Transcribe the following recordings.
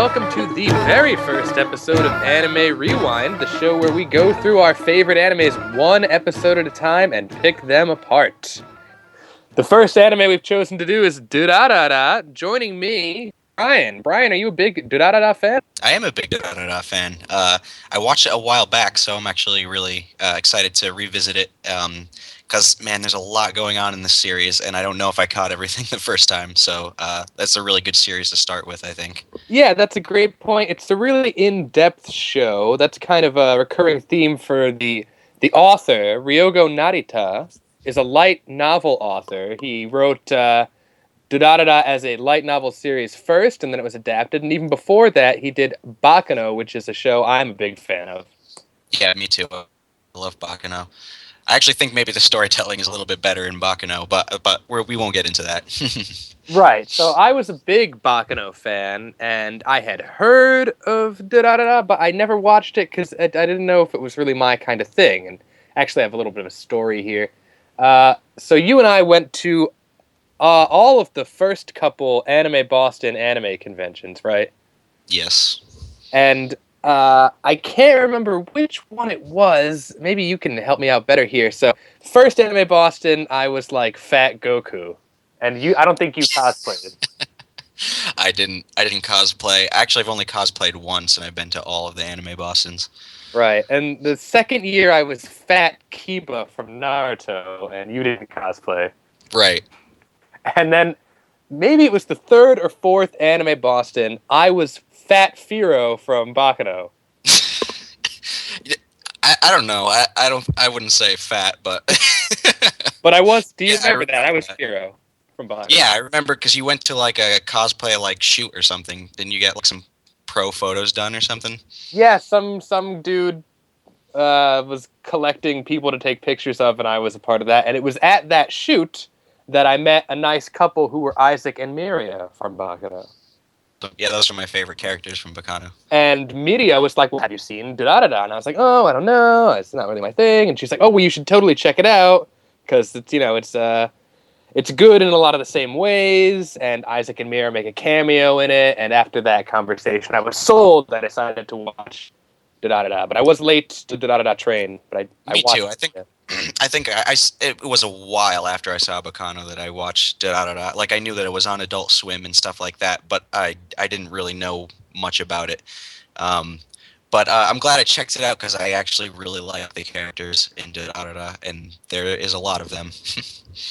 welcome to the very first episode of Anime Rewind, the show where we go through our favorite animes one episode at a time and pick them apart. The first anime we've chosen to do is Durarara. Joining me, Brian. Brian, are you a big Durarara fan? I am a big Durarara fan. I watched it a while back, so I'm actually really excited to revisit it. Because, man, there's a lot going on in this series, and I don't know if I caught everything the first time. So that's a really good series to start with, I think. Yeah, that's a great point. It's a really in-depth show. That's kind of a recurring theme for the author. Ryogo Narita is a light novel author. He wrote Durarara as a light novel series first, and then it was adapted. And even before that, he did Bakano, which is a show I'm a big fan of. Yeah, me too. I love Bakano. I actually think maybe the storytelling is a little bit better in Bakano, but we won't get into that. Right. So I was a big Bakano fan, and I had heard of Durarara, but I never watched it because I didn't know if it was really my kind of thing. And actually, I have a little bit of a story here. So you and I went to all of the first couple Anime Boston anime conventions, right? Yes. And I can't remember which one it was. Maybe you can help me out better here. So first Anime Boston, I was like Fat Goku. And I don't think you cosplayed. I didn't cosplay. Actually, I've only cosplayed once, and I've been to all of the anime Bostons. Right. And the second year I was Fat Kiba from Naruto, and you didn't cosplay. Right. And then maybe it was the third or fourth Anime Boston, I was Fat Firo from Bakano. I don't know. I wouldn't say fat, but But I was, do you yeah, remember that? I was that. Firo from Bakano. Yeah, I remember because you went to like a cosplay like shoot or something. Didn't you get like some pro photos done or something? Yeah, some dude was collecting people to take pictures of, and I was a part of that. And it was at that shoot that I met a nice couple who were Isaac and Miria from Bakano. So, yeah, those are my favorite characters from Bacano. And Miria was like, well, have you seen Durarara? And I was like, oh, I don't know. It's not really my thing. And she's like, oh, well, you should totally check it out because it's good in a lot of the same ways. And Isaac and Miria make a cameo in it. And after that conversation, I was sold. I decided to watch Durarara. But I was late to Durarara train. But I Me watched too. it. I think it was a while after I saw Bacano that I watched Durarara. Like I knew that it was on Adult Swim and stuff like that, but I didn't really know much about it. Um, but I'm glad I checked it out because I actually really like the characters in Durarara, and there is a lot of them.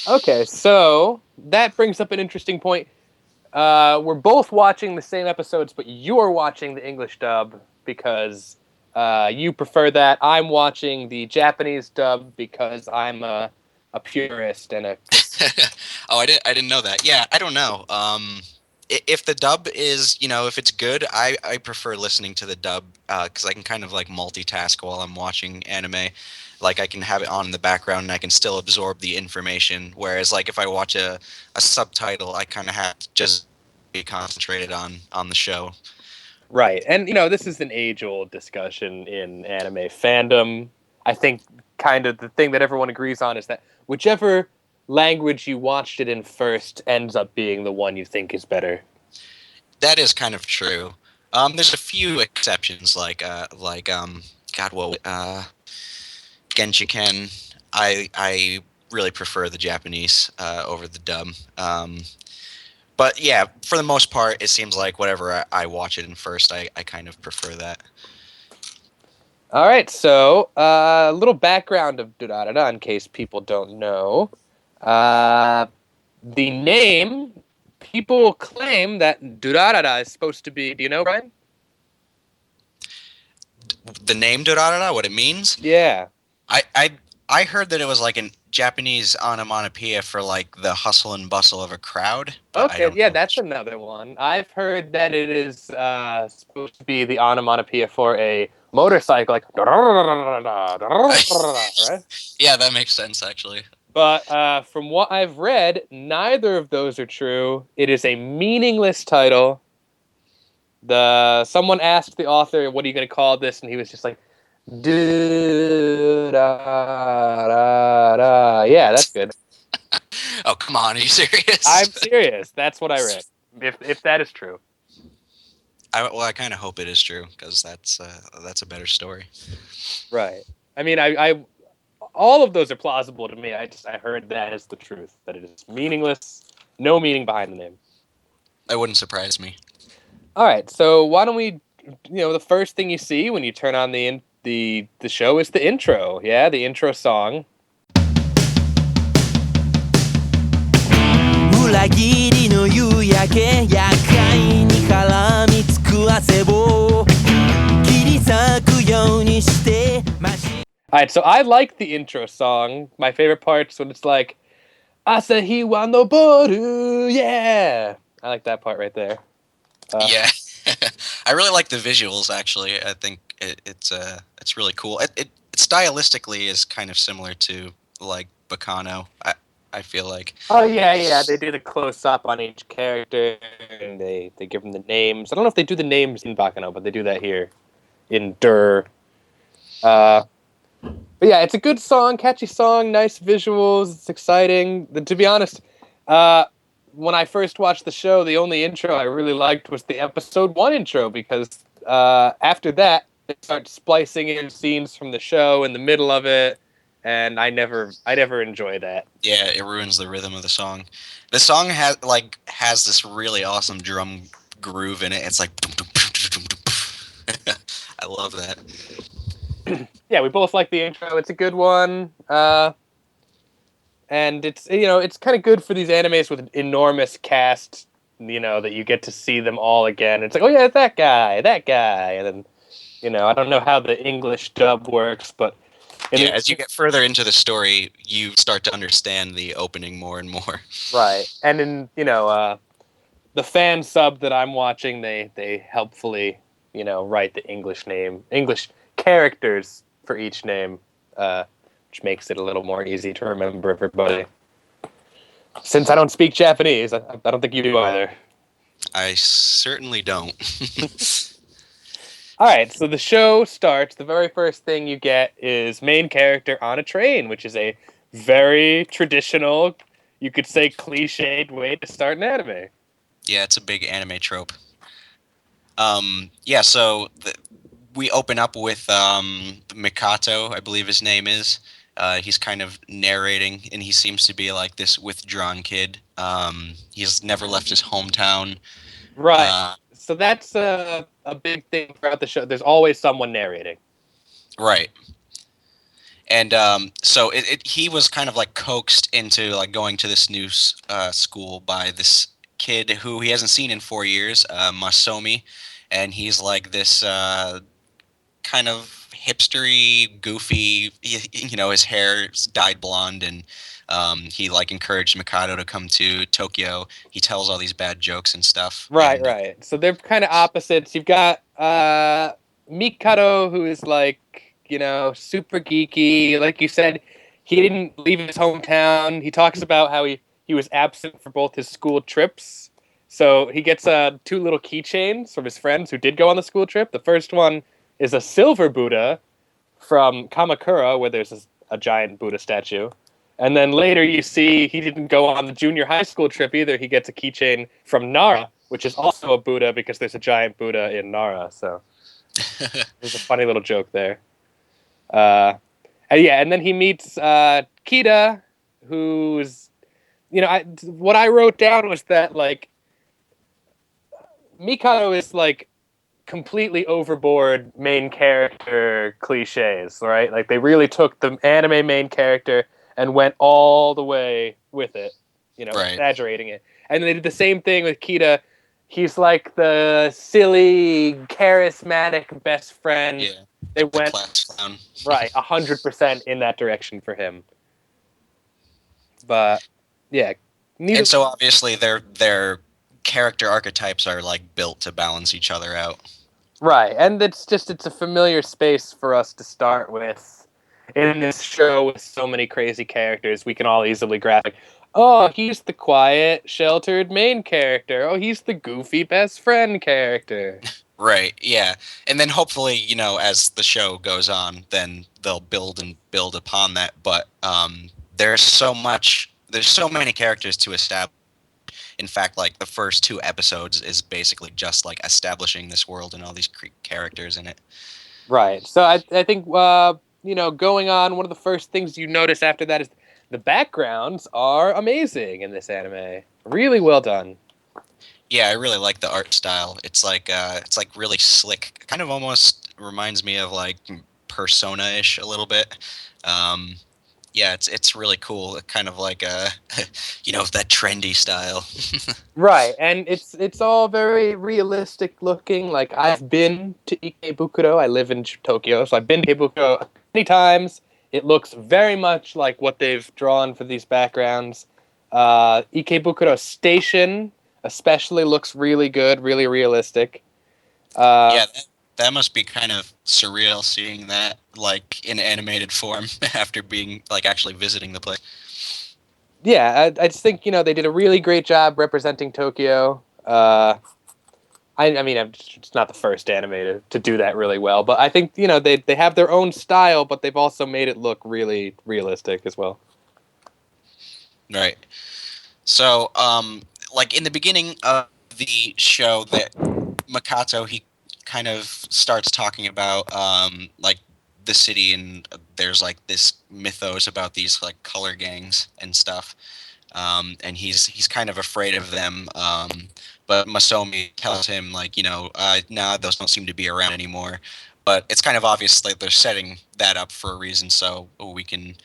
Okay, so that brings up an interesting point. We're both watching the same episodes, but you're watching the English dub because you prefer that. I'm watching the Japanese dub because I'm a purist and a. Oh, I didn't know that. Yeah, I don't know. If the dub is, if it's good, I prefer listening to the dub because I can kind of like multitask while I'm watching anime. Like I can have it on in the background and I can still absorb the information. Whereas like if I watch a subtitle, I kind of have to just be concentrated on the show. Right, and this is an age-old discussion in anime fandom. I think kind of the thing that everyone agrees on is that whichever language you watched it in first ends up being the one you think is better. That is kind of true. There's a few exceptions God, what Genshiken. I really prefer the Japanese over the dub. But yeah, for the most part, it seems like whatever I watch it in first, I kind of prefer that. All right, so a little background of Durarara in case people don't know. The name, people claim that Durarara is supposed to be. Do you know, Brian? The name Durarara, what it means? Yeah. I, I I heard that it was like a Japanese onomatopoeia for like the hustle and bustle of a crowd, but I Okay, don't yeah, know. that's another one. I've heard that it is supposed to be the onomatopoeia for a motorcycle, like right? Yeah, that makes sense actually. But from what I've read, neither of those are true. It is a meaningless title. Someone asked the author, "What are you going to call this?" And he was just like, "Do da da da." Yeah, that's good. Oh, come on, are you serious? I'm serious. That's what I read. If that is true. I kind of hope it is true because that's a better story. Right. I mean, I all of those are plausible to me. I heard that as the truth, that it is meaningless, no meaning behind the name. That wouldn't surprise me. All right, so why don't we, the first thing you see when you turn on the show is the intro. Yeah, the intro song. 裏切りの夕焼け厄介に絡みつく汗を切り裂くようにしてマシ All right, so I like the intro song. My favorite part's when it's like, Asahi wa noboru, yeah. I like that part right there. Yeah, I really like the visuals. Actually, I think it's really cool. It stylistically is kind of similar to like Bacano. I feel like. Oh yeah, yeah. They do the close up on each character, and they give them the names. I don't know if they do the names in Bakano, but they do that here in Dur. Uh, but yeah, it's a good song, catchy song, nice visuals. It's exciting. To be honest, uh, when I first watched the show, the only intro I really liked was the episode one intro because after that they start splicing in scenes from the show in the middle of it, and I never enjoy that. Yeah, it ruins the rhythm of the song. The song has this really awesome drum groove in it. It's like I love that. Yeah, we both like the intro. It's a good one. And it's it's kind of good for these animes with an enormous cast, that you get to see them all again. It's like, oh yeah, that guy, and then I don't know how the English dub works, but Yeah, as you get further into the story, you start to understand the opening more and more. right, and in the fan sub that I'm watching, they helpfully write the English characters for each name, which makes it a little more easy to remember everybody. Since I don't speak Japanese, I don't think you do either. I certainly don't. All right, so the show starts. The very first thing you get is main character on a train, which is a very traditional, you could say cliched way to start an anime. Yeah, it's a big anime trope. Yeah, so we open up with Mikato, I believe his name is. He's kind of narrating, and he seems to be like this withdrawn kid. He's never left his hometown. Right. Uh, So that's a big thing throughout the show. There's always someone narrating. right. And so he was kind of like coaxed into like going to this new school by this kid who he hasn't seen in 4 years, Masomi, and he's like this kind of hipstery, goofy. His hair is dyed blonde, and he like encouraged Mikado to come to Tokyo. He tells all these bad jokes and stuff. Right, And, right. So they're kind of opposites. You've got Mikado, who is like, super geeky. Like you said, he didn't leave his hometown. He talks about how he was absent for both his school trips. So he gets two little keychains from his friends who did go on the school trip. The first one is a silver Buddha from Kamakura, where there's a giant Buddha statue. And then later you see he didn't go on the junior high school trip either. He gets a keychain from Nara, which is also a Buddha because there's a giant Buddha in Nara. So there's a funny little joke there. And then he meets Kita, who's, what I wrote down was that, like, Mikado is, like, completely overboard main character cliches, right? Like, they really took the anime main character and went all the way with it, right. exaggerating it. And then they did the same thing with Kita. He's like the silly, charismatic best friend. Yeah. They went class clown. right 100% in that direction for him. But yeah, And so obviously their character archetypes are like built to balance each other out. Right, and it's a familiar space for us to start with. In this show with so many crazy characters, we can all easily grasp, like, oh, he's the quiet, sheltered main character. Oh, he's the goofy best friend character. Right, yeah. And then hopefully, as the show goes on, then they'll build upon that. But there's so many characters to establish In fact, like the first 2 episodes is basically just like establishing this world and all these characters in it. Right. So I think going on, one of the first things you notice after that is the backgrounds are amazing in this anime. Really well done. Yeah, I really like the art style. It's like really slick. Kind of almost reminds me of like Persona-ish a little bit. Um, yeah, it's really cool. Kind of like that trendy style. Right, and it's all very realistic looking. Like I've been to Ikebukuro. I live in Tokyo, so I've been to Ikebukuro many times. It looks very much like what they've drawn for these backgrounds. Ikebukuro Station especially looks really good, really realistic. Uh, Yeah, that must be kind of surreal seeing that like in animated form after being like actually visiting the place. yeah, I just think they did a really great job representing Tokyo. I mean, it's not the first anime to do that really well, but I think they have their own style, but they've also made it look really realistic as well. Right. So, like in the beginning of the show, that Makato he kind of starts talking about like the city, and there's like this mythos about these like color gangs and stuff. And he's kind of afraid of them. But Masomi tells him like, nah, those don't seem to be around anymore. But it's kind of obvious that they're setting that up for a reason, so we can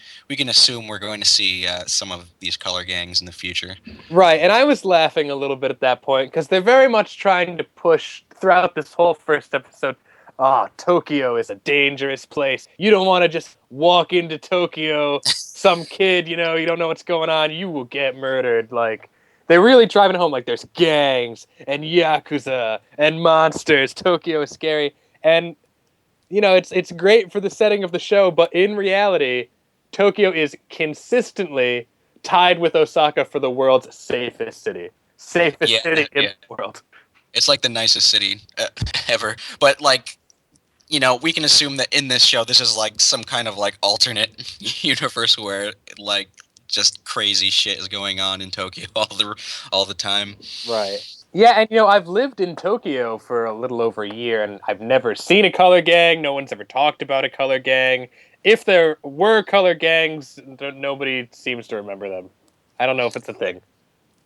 assume we're going to see some of these color gangs in the future. Right, and I was laughing a little bit at that point because they're very much trying to push throughout this whole first episode. Ah, Tokyo is a dangerous place. You don't want to just walk into Tokyo, some kid, you don't know what's going on, you will get murdered. Like, they're really driving home, like, there's gangs and yakuza and monsters. Tokyo is scary. And, it's great for the setting of the show, but in reality, Tokyo is consistently tied with Osaka for the world's safest city. Safest Yeah, city in yeah. the world. It's like the nicest city ever. But like, we can assume that in this show, this is like some kind of like alternate universe where like just crazy shit is going on in Tokyo all the time. Right. Yeah, and I've lived in Tokyo for a little over a year, and I've never seen a color gang. No one's ever talked about a color gang. If there were color gangs, nobody seems to remember them. I don't know if it's a thing.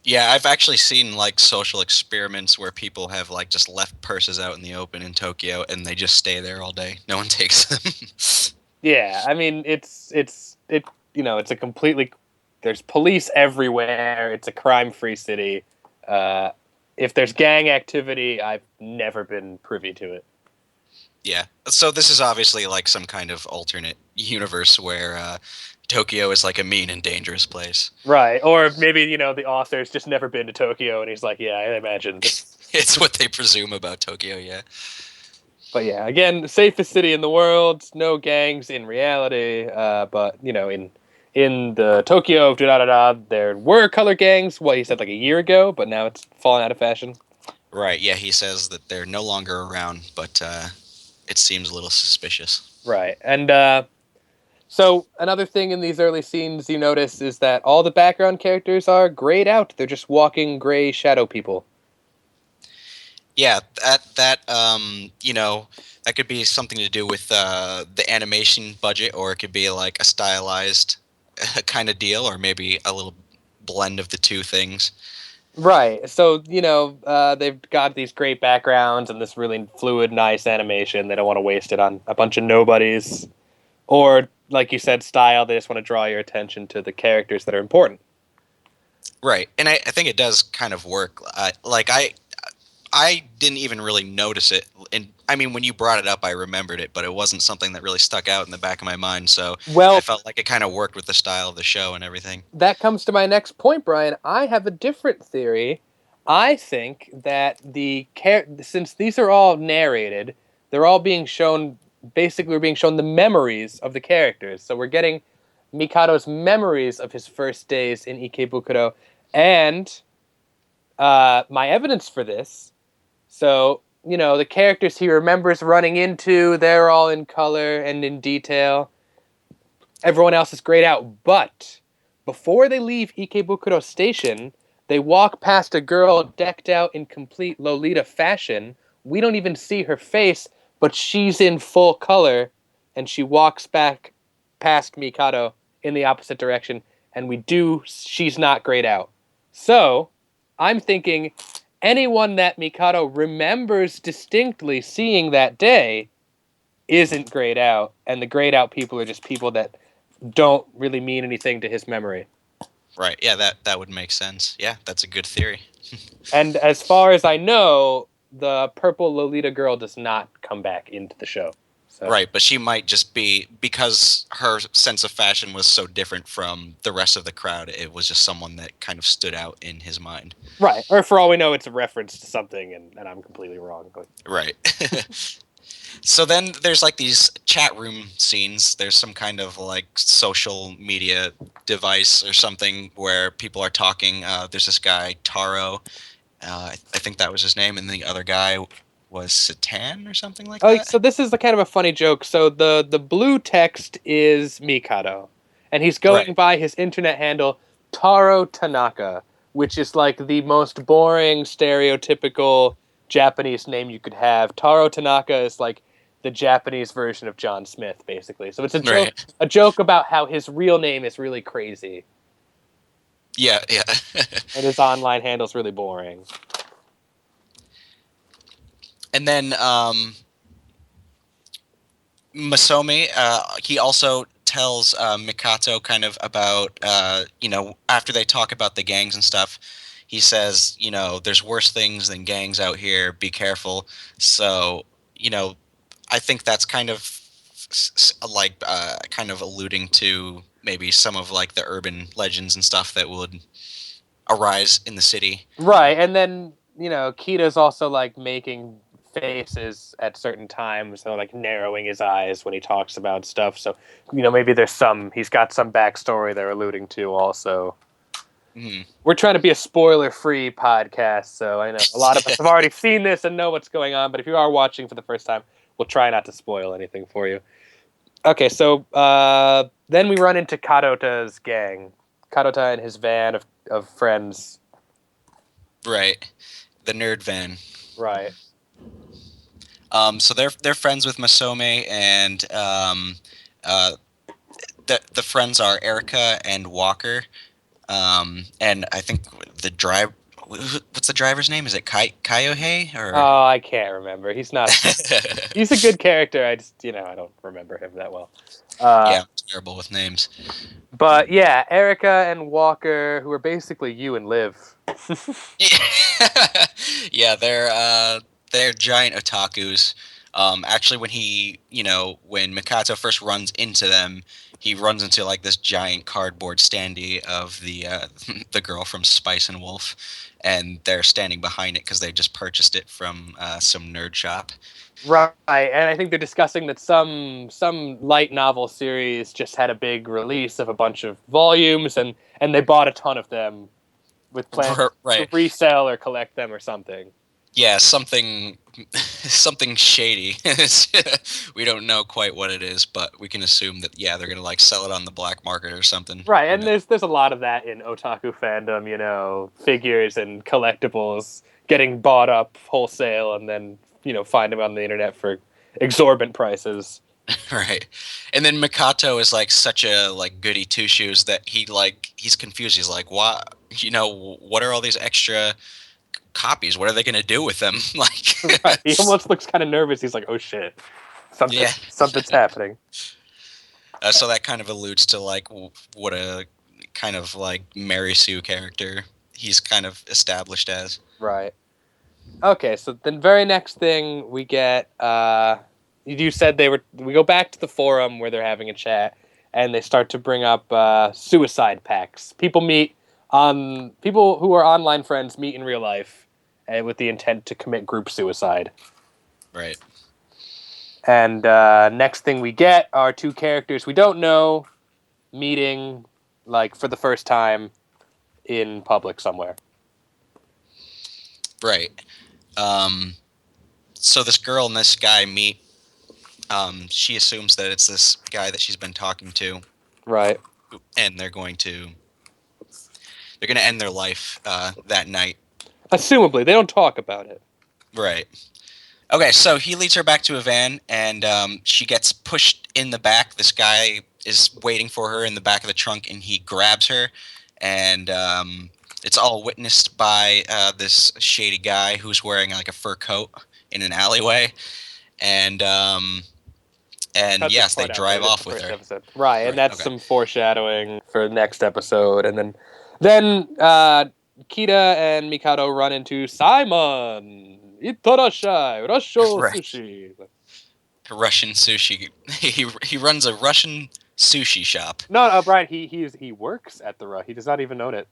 Yeah, I've actually seen like social experiments where people have like just left purses out in the open in Tokyo and they just stay there all day. No one takes them. Yeah, I mean, it's a completely. There's police everywhere. It's a crime-free city. If there's gang activity, I've never been privy to it. Yeah. So this is obviously like some kind of alternate universe where Tokyo is like a mean and dangerous place. Right, or maybe the author's just never been to Tokyo, and he's like, yeah, I imagine. It's what they presume about Tokyo, yeah. But yeah, again, safest city in the world. No gangs in reality. But in the Tokyo of Durarara, there were color gangs. What he said like a year ago, but now it's fallen out of fashion. Right, yeah, he says that they're no longer around, but it seems a little suspicious. Right, and so another thing in these early scenes you notice is that all the background characters are grayed out. They're just walking gray shadow people. Yeah, that could be something to do with the animation budget, or it could be like a stylized kind of deal, or maybe a little blend of the two things. Right. So, they've got these great backgrounds and this really fluid, nice animation. They don't want to waste it on a bunch of nobodies. Or, like you said, style. They just want to draw your attention to the characters that are important. Right, and I think it does kind of work. I didn't even really notice it, and I mean, when you brought it up, I remembered it, but it wasn't something that really stuck out in the back of my mind. So Well, I felt like it kind of worked with the style of the show and everything. that comes to my next point, Brian. I have a different theory. I think that since these are all narrated, they're all being shown. Basically, we're being shown the memories of the characters. So we're getting Mikado's memories of his first days in Ikebukuro, and my evidence for this. So the characters he remembers running into, they're all in color and in detail. Everyone else is grayed out, but before they leave Ikebukuro Station, They walk past a girl decked out in complete Lolita fashion. We don't even see her face, but she's in full color, and she walks back past Mikado in the opposite direction, and she's not grayed out. So, I'm thinking anyone that Mikado remembers distinctly seeing that day isn't grayed out, and the grayed out people are just people that don't really mean anything to his memory. Right. Yeah, that would make sense. Yeah, that's a good theory. And as far as I know, the purple Lolita girl does not come back into the show. So. Right, but she might just be, because her sense of fashion was so different from the rest of the crowd, it was just someone that kind of stood out in his mind. Right. Or for all we know, it's a reference to something, and I'm completely wrong. But. Right. So then there's like these chat room scenes. There's some kind of like social media device or something where people are talking. There's this guy, Taro. I think that was his name. And the other guy was Satan or something like that. So this is the kind of a funny joke. So the blue text is Mikado, and he's going by his internet handle, Taro Tanaka, which is like the most boring, stereotypical Japanese name you could have. Taro Tanaka is like the Japanese version of John Smith, basically. So it's a joke about how his real name is really crazy. Yeah. And his online handle's really boring. And then Masome, he also tells Mikato kind of about, after they talk about the gangs and stuff, he says, there's worse things than gangs out here. Be careful. So, I think that's kind of kind of alluding to maybe some of like the urban legends and stuff that would arise in the city. Right, and then Kita's also like making faces at certain times, so like narrowing his eyes when he talks about stuff. So maybe he's got some backstory they're alluding to also. Mm-hmm. We're trying to be a spoiler-free podcast, so I know a lot of us have already seen this and know what's going on. But if you are watching for the first time, we'll try not to spoil anything for you. Okay, so then we run into Kadota's gang. Kadota and his van of friends. Right, the nerd van. Right. So they're friends with Masome, and the friends are Erica and Walker. And I think what's the driver's name? Is it Kaiohei or? Oh, I can't remember. He's not. He's a good character. I just I don't remember him that well. Yeah, I'm terrible with names. But yeah, Erica and Walker, who are basically you and Liv. Yeah, they're giant otakus. Actually, when Mikato first runs into them, he runs into like this giant cardboard standee of the the girl from Spice and Wolf, and they're standing behind it because they just purchased it from some nerd shop. Right, and I think they're discussing that some light novel series just had a big release of a bunch of volumes, and they bought a ton of them with plans to resell or collect them or something. Yeah, something shady. We don't know quite what it is, but we can assume that they're gonna like sell it on the black market or something. Right, and there's a lot of that in otaku fandom. Figures and collectibles getting bought up wholesale and then find them on the internet for exorbitant prices. Right, and then Mikato is like such a like goody two shoes that he's confused. He's like, what? What are all these extra copies? What are they going to do with them? Like, right. He almost looks kind of nervous. He's like, oh shit, something's happening. So that kind of alludes to like what a kind of like Mary Sue character he's kind of established as. Right. Okay, so the very next thing we get, you said we go back to the forum where they're having a chat, and they start to bring up suicide pacts. People who are online friends meet in real life with the intent to commit group suicide. Right. And next thing we get are two characters we don't know meeting like for the first time in public somewhere. Right. So this girl and this guy meet. She assumes that it's this guy that she's been talking to. Right. And they're going to They're gonna end their life that night. Assumably, they don't talk about it. Right. Okay, so he leads her back to a van, and she gets pushed in the back. This guy is waiting for her in the back of the trunk, and he grabs her, and it's all witnessed by this shady guy who's wearing like a fur coat in an alleyway, and Cut yes, this they part out, drive but it's off the with first her. episode. Right, and Right, that's okay. some foreshadowing for the next episode, and then Kita and Mikado run into Simon. Itorashai, Rasho Right. Sushi. Russian sushi. He runs a Russian sushi shop. No, Brian. He works at the He does not even own it.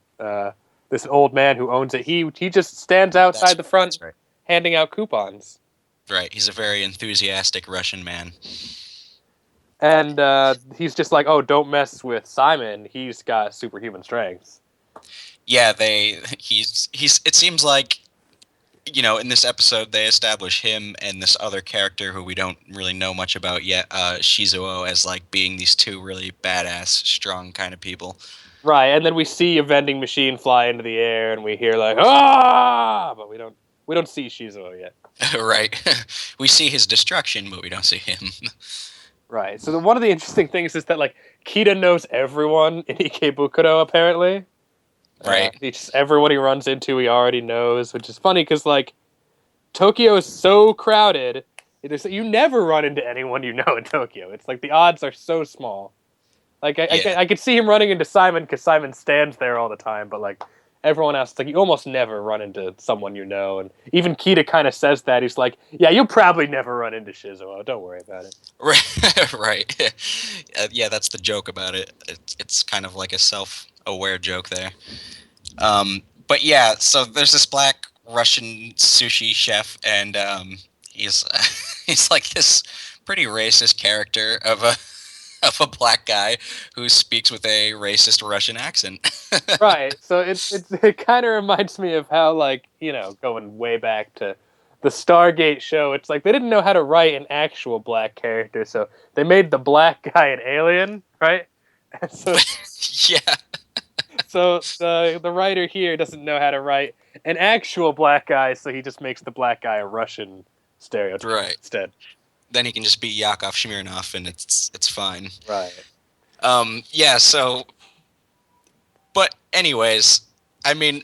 This old man who owns it. He just stands outside the front, That's right. handing out coupons. Right. He's a very enthusiastic Russian man. And he's just like, oh, don't mess with Simon. He's got superhuman strength. Yeah, he's it seems like, you know, in this episode they establish him and this other character who we don't really know much about yet, Shizuo, as like being these two really badass, strong kind of people. Right, and then we see a vending machine fly into the air, and we hear like ah, but we don't see Shizuo yet. Right. We see his destruction, but we don't see him. Right. So one of the interesting things is that like Kita knows everyone in Ikebukuro apparently. Right. Everyone he runs into, he already knows, which is funny because like Tokyo is so crowded. You never run into anyone you know in Tokyo. It's like the odds are so small. Like I could see him running into Simon because Simon stands there all the time, but like everyone else, it's like you almost never run into someone you know. And even Kita kind of says that. He's like, yeah, you'll probably never run into Shizuo. Don't worry about it. Right. Right. Yeah, that's the joke about it. It's kind of like a self-aware joke there. But yeah, so there's this black Russian sushi chef, and he's he's like this pretty racist character of a black guy who speaks with a racist Russian accent. Right. So it kind of reminds me of how, like, you know, going way back to the Stargate show, it's like they didn't know how to write an actual black character, so they made the black guy an alien, right? And so Yeah. so the writer here doesn't know how to write an actual black guy, so he just makes the black guy a Russian stereotype Right. instead. Then he can just be Yakov Smirnov, and it's fine. Right. Yeah, so... But anyways, I mean,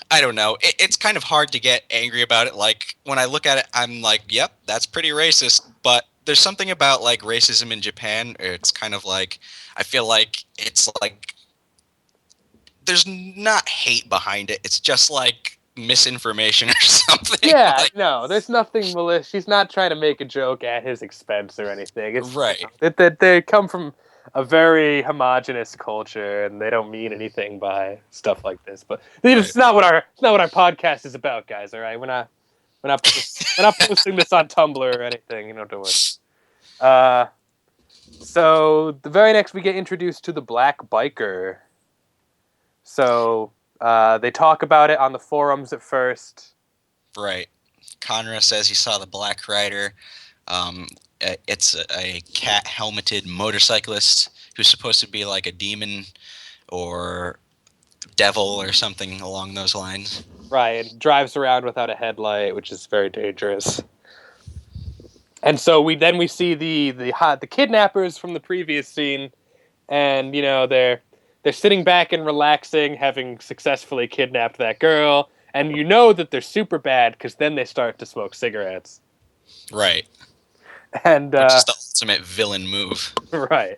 I don't know. It's kind of hard to get angry about it. Like, when I look at it, I'm like, yep, that's pretty racist. But there's something about, like, racism in Japan. It's kind of like, I feel like it's like, there's not hate behind it. It's just, like, misinformation or something. Yeah, Like, no, there's nothing malicious. She's not trying to make a joke at his expense or anything. It's right. that they come from a very homogenous culture, and they don't mean anything by stuff like this. But it's not what our podcast is about, guys. All right, we're not posting this on Tumblr or anything. You know, don't worry. So the very next, we get introduced to the black biker. So they talk about it on the forums at first. Right. Conra says he saw the Black Rider. It's a cat-helmeted motorcyclist who's supposed to be like a demon or devil or something along those lines. Right, and drives around without a headlight, which is very dangerous. And so we see the kidnappers from the previous scene, and you know they're sitting back and relaxing, having successfully kidnapped that girl, and you know that they're super bad because then they start to smoke cigarettes. Right. And which is the ultimate villain move. Right.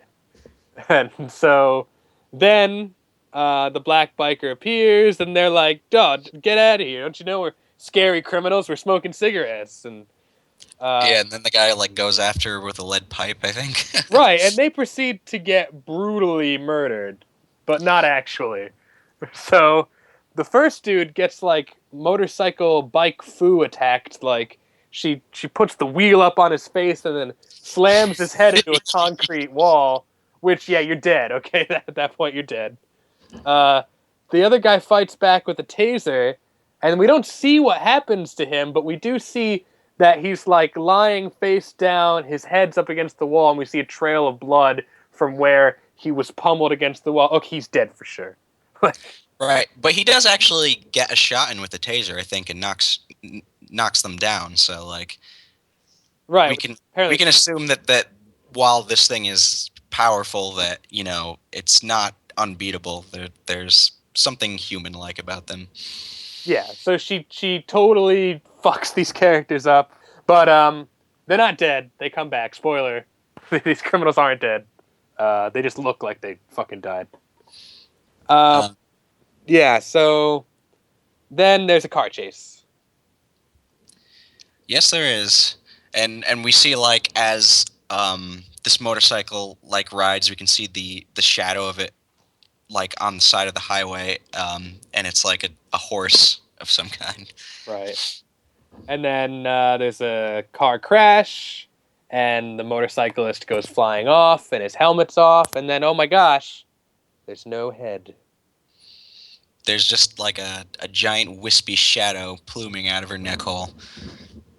And so then the black biker appears, and they're like, "Dog, get out of here! Don't you know we're scary criminals? We're smoking cigarettes." And yeah, and then the guy like goes after her with a lead pipe, I think. right, and they proceed to get brutally murdered, but not actually. So the first dude gets like motorcycle bike foo attacked. Like she puts the wheel up on his face and then slams his head into a concrete wall. Which, yeah, you're dead. Okay, at that point you're dead. The other guy fights back with a taser, and we don't see what happens to him, but we do see that he's like lying face down, his head's up against the wall, and we see a trail of blood from where he was pummeled against the wall. Okay, he's dead for sure. Right, but he does actually get a shot in with the taser, I think, and knocks them down. So like Right. we Which can we apparently, can assume that while this thing is powerful, that it's not unbeatable. There's something human like about them. yeah. So she totally fucks these characters up, but they're not dead. They come back. Spoiler: these criminals aren't dead. They just look like they fucking died. Uh, Uh, yeah. So then there's a car chase. yes, there is, and we see like as this motorcycle like rides, we can see the shadow of it like on the side of the highway, and it's like a horse of some kind. Right. And then there's a car crash, and the motorcyclist goes flying off, and his helmet's off, and then oh my gosh, there's no head. There's just like a giant wispy shadow pluming out of her neck hole.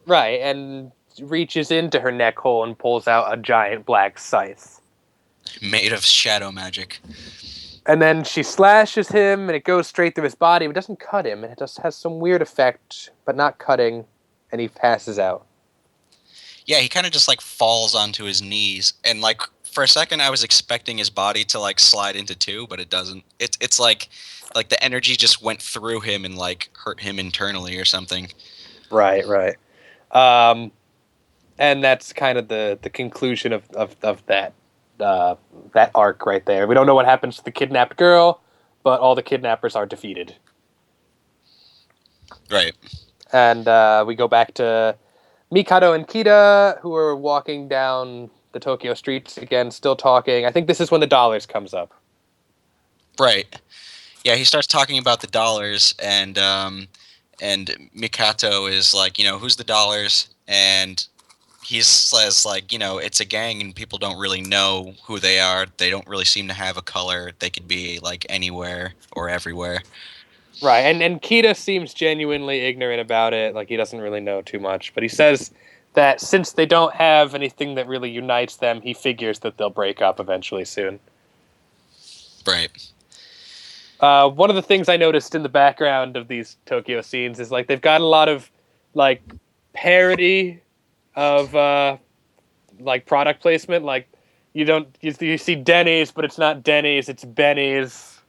Right, and reaches into her neck hole and pulls out a giant black scythe. Made of shadow magic. And then she slashes him, and it goes straight through his body, but doesn't cut him. And it just has some weird effect, but not cutting, and he passes out. Yeah, he kind of just like falls onto his knees, and like for a second I was expecting his body to like slide into two, but it doesn't. It's like the energy just went through him and like hurt him internally or something. Right, right. Um, and that's kind of the conclusion of that that arc right there. We don't know what happens to the kidnapped girl, but all the kidnappers are defeated. Right. And we go back to Mikado and Kita, who are walking down the Tokyo streets again, still talking. I think this is when the dollars comes up. Right. Yeah, he starts talking about the dollars, and Mikato is like, who's the dollars? And he says like, it's a gang and people don't really know who they are. They don't really seem to have a color. They could be like anywhere or everywhere. Right, and Kita seems genuinely ignorant about it, like he doesn't really know too much. But he says that since they don't have anything that really unites them, he figures that they'll break up eventually soon. Right. One of the things I noticed in the background of these Tokyo scenes is like they've got a lot of like parody of like product placement. Like you see Denny's, but it's not Denny's, it's Benny's.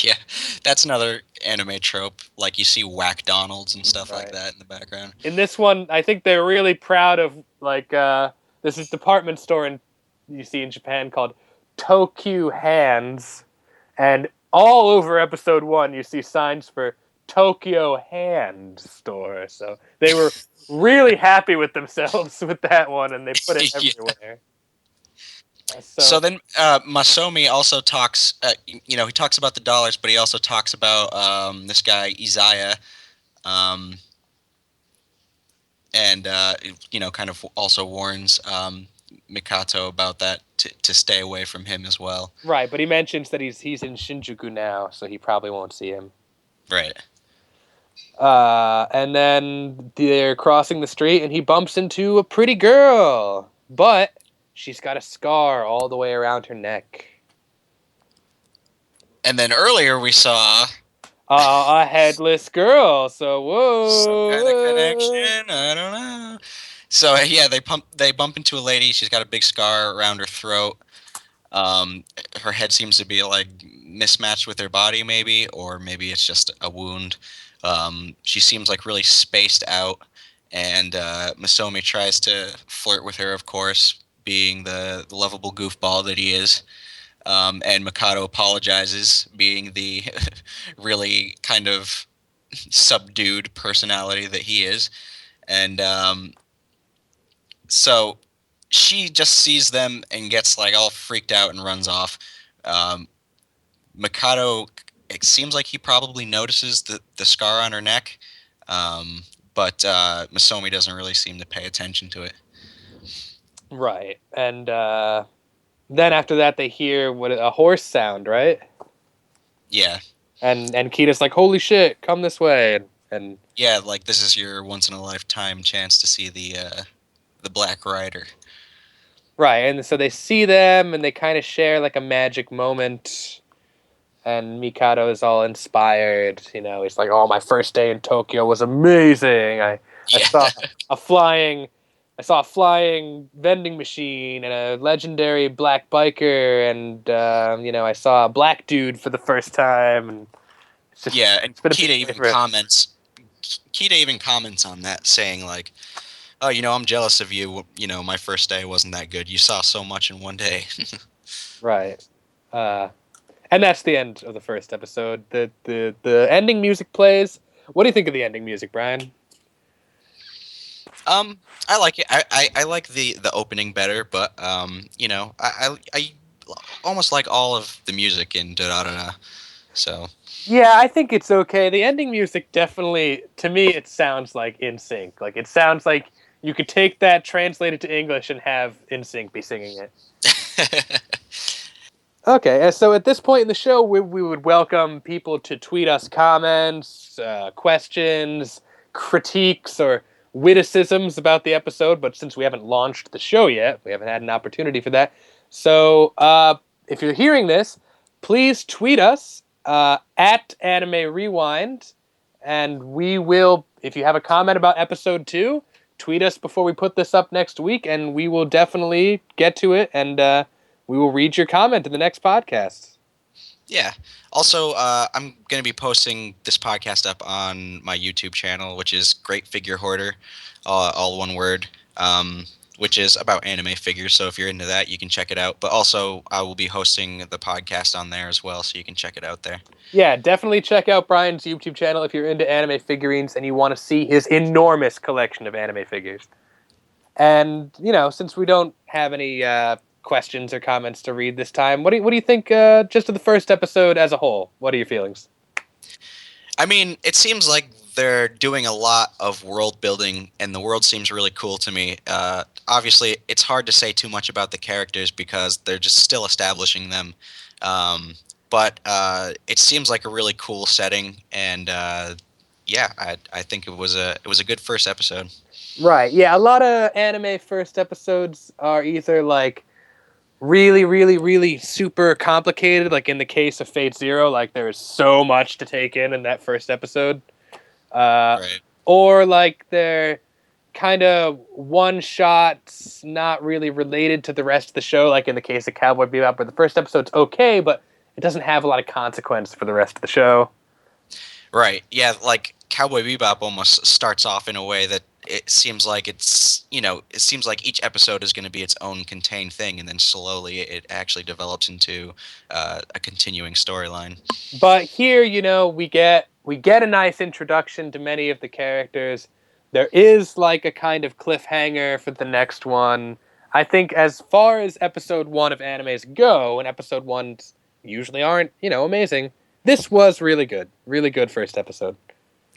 Yeah, that's another anime trope. Like you see Whack Donalds and stuff like Right. that in the background. In this one, I think they're really proud of like this is department store you see in Japan called Tokyo Hands, and all over episode 1 you see signs for Tokyo Hand Store. So they were really happy with themselves with that one, and they put it Yeah. everywhere. So then Masomi also talks, he talks about the dollars, but he also talks about this guy, Izaya, um, and, kind of also warns Mikato about that to stay away from him as well. Right, but he mentions that he's in Shinjuku now, so he probably won't see him. Right. And then they're crossing the street, and he bumps into a pretty girl, but she's got a scar all the way around her neck. And then earlier we saw A headless girl. So whoa, some kind of connection. I don't know. So yeah, they bump into a lady. She's got a big scar around her throat. Her head seems to be like mismatched with her body, maybe, or maybe it's just a wound. She seems like really spaced out, and Masomi tries to flirt with her, of course, being the lovable goofball that he is. And Mikado apologizes, being the really kind of subdued personality that he is. And so she just sees them and gets like all freaked out and runs off. Um, Mikado, it seems like he probably notices the scar on her neck, but Masomi doesn't really seem to pay attention to it. right. And then after that, they hear a horse sound, right? Yeah. And Kita's like, "Holy shit, come this way!" And Yeah, like this is your once in a lifetime chance to see the Black Rider. right, and so they see them, and they kind of share like a magic moment. and Mikado is all inspired. He's like, "Oh, my first day in Tokyo was amazing. I Yeah. saw a flying, I saw a flying vending machine and a legendary black biker, and I saw a black dude for the first time." And it's just, Yeah, and it's been a Kita big day even for him. comments. Kita even comments on that, saying like, "Oh, I'm jealous of you. My first day wasn't that good. You saw so much in one day." Right. And that's the end of the first episode. The ending music plays. What do you think of the ending music, Brian? I like it. I like the opening better, but I almost like all of the music in Durarara. So Yeah, I think it's okay. The ending music definitely, to me, it sounds like In Sync. Like, it sounds like you could take that, translate it to English, and have In Sync be singing it. Okay, so at this point in the show, we would welcome people to tweet us comments, questions, critiques, or witticisms about the episode. But since we haven't launched the show yet, we haven't had an opportunity for that. So if you're hearing this, please tweet us at Anime Rewind, and we will, if you have a comment about episode 2, tweet us before we put this up next week, and we will definitely get to it, and we will read your comment in the next podcast. yeah. Also, I'm going to be posting this podcast up on my YouTube channel, which is Great Figure Hoarder, all one word, which is about anime figures. So if you're into that, you can check it out. But also, I will be hosting the podcast on there as well, so you can check it out there. Yeah, definitely check out Brian's YouTube channel if you're into anime figurines and you want to see his enormous collection of anime figures. And, since we don't have any questions or comments to read this time, what do you think just of the first episode as a whole? What are your feelings? I mean, it seems like they're doing a lot of world building, and the world seems really cool to me. Obviously, it's hard to say too much about the characters because they're just still establishing them. But it seems like a really cool setting, and yeah, I think it was a good first episode. Right, yeah, a lot of anime first episodes are either like really, really, really super complicated, like in the case of Fate Zero, like there is so much to take in that first episode. Right. Or like they're kind of one shots, not really related to the rest of the show, like in the case of Cowboy Bebop, where the first episode's okay, but it doesn't have a lot of consequence for the rest of the show. Right. Yeah, like Cowboy Bebop almost starts off in a way that it seems like it seems like each episode is going to be its own contained thing, and then slowly it actually develops into a continuing storyline. But here, we get a nice introduction to many of the characters. There is like a kind of cliffhanger for the next one. I think as far as episode 1 of animes go, and episode 1s usually aren't, amazing, this was really good. Really good first episode.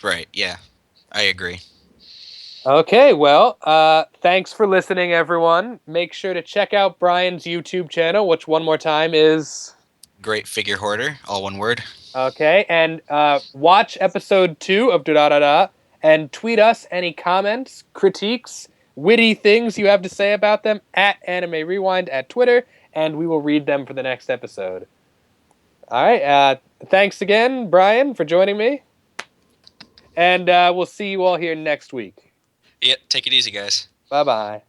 Right. Yeah, I agree. Okay, well, thanks for listening, everyone. Make sure to check out Brian's YouTube channel, which one more time is... Great Figure Hoarder, all one word. Okay, and watch episode 2 of Durarara and tweet us any comments, critiques, witty things you have to say about them at Anime Rewind at Twitter, and we will read them for the next episode. All right, thanks again, Brian, for joining me, and we'll see you all here next week. Yeah, take it easy, guys. Bye-bye.